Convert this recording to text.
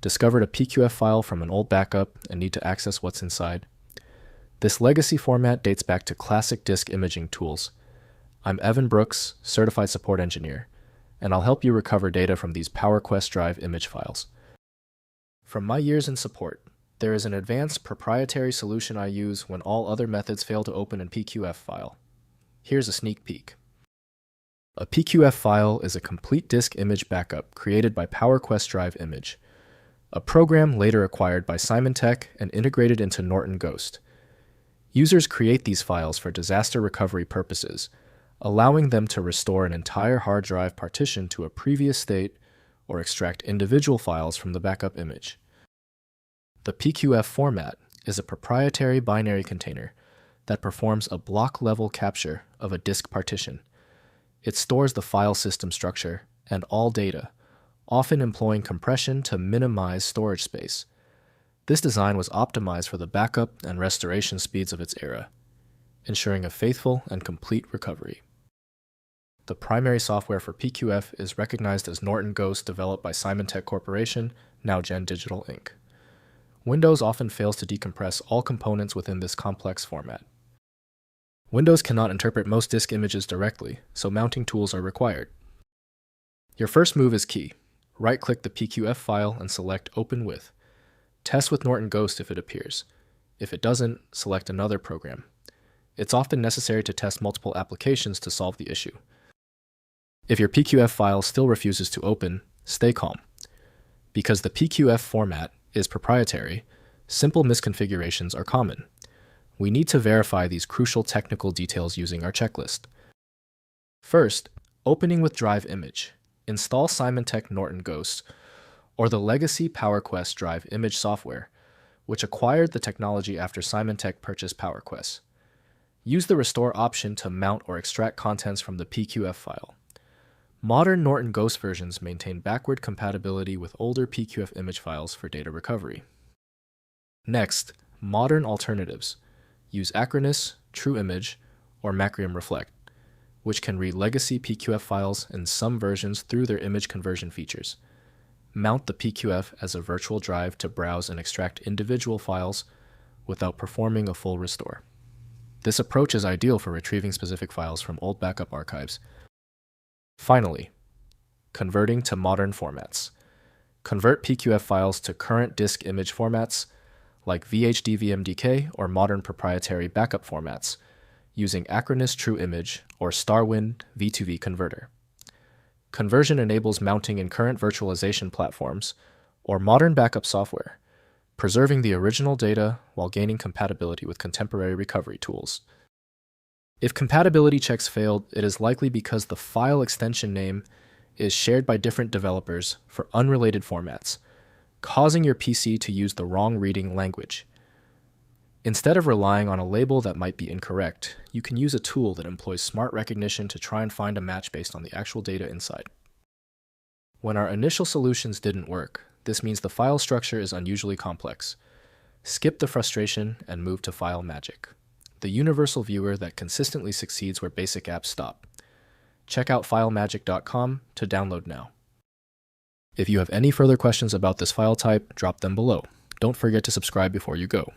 discovered a PQF file from an old backup and need to access what's inside? This legacy format dates back to classic disk imaging tools. I'm Evan Brooks, Certified Support Engineer, and I'll help you recover data from these PowerQuest Drive Image files. From my years in support, there is an advanced proprietary solution I use when all other methods fail to open a PQF file. Here's a sneak peek. A PQF file is a complete disk image backup created by PowerQuest Drive Image, a program later acquired by Symantec and integrated into Norton Ghost. Users create these files for disaster recovery purposes, allowing them to restore an entire hard drive partition to a previous state or extract individual files from the backup image. The PQF format is a proprietary binary container that performs a block-level capture of a disk partition. It stores the file system structure and all data, often employing compression to minimize storage space. This design was optimized for the backup and restoration speeds of its era, ensuring a faithful and complete recovery. The primary software for PQF is recognized as Norton Ghost, developed by Symantec Corporation, now Gen Digital Inc. Windows often fails to decompress all components within this complex format. Windows cannot interpret most disk images directly, so mounting tools are required. Your first move is key. Right-click the PQF file and select Open With. Test with Norton Ghost if it appears. If it doesn't, select another program. It's often necessary to test multiple applications to solve the issue. If your PQF file still refuses to open, stay calm. Because the PQF format is proprietary, simple misconfigurations are common. We need to verify these crucial technical details using our checklist. First, opening with Drive Image. Install Symantec Norton Ghost or the legacy PowerQuest Drive Image software, which acquired the technology after Symantec purchased PowerQuest. Use the Restore option to mount or extract contents from the PQF file. Modern Norton Ghost versions maintain backward compatibility with older PQF image files for data recovery. Next, modern alternatives. Use Acronis, TrueImage, or Macrium Reflect, which can read legacy PQF files in some versions through their image conversion features. Mount the PQF as a virtual drive to browse and extract individual files without performing a full restore. This approach is ideal for retrieving specific files from old backup archives. Finally, converting to modern formats. Convert PQF files to current disk image formats like VHDVMDK or modern proprietary backup formats using Acronis TrueImage or Starwind V2V converter. Conversion enables mounting in current virtualization platforms or modern backup software, preserving the original data while gaining compatibility with contemporary recovery tools. If compatibility checks failed, it is likely because the file extension name is shared by different developers for unrelated formats, causing your PC to use the wrong reading language. Instead of relying on a label that might be incorrect, you can use a tool that employs smart recognition to try and find a match based on the actual data inside. When our initial solutions didn't work, this means the file structure is unusually complex. Skip the frustration and move to File Magic, the universal viewer that consistently succeeds where basic apps stop. Check out FileMagic.com to download now. If you have any further questions about this file type, drop them below. Don't forget to subscribe before you go.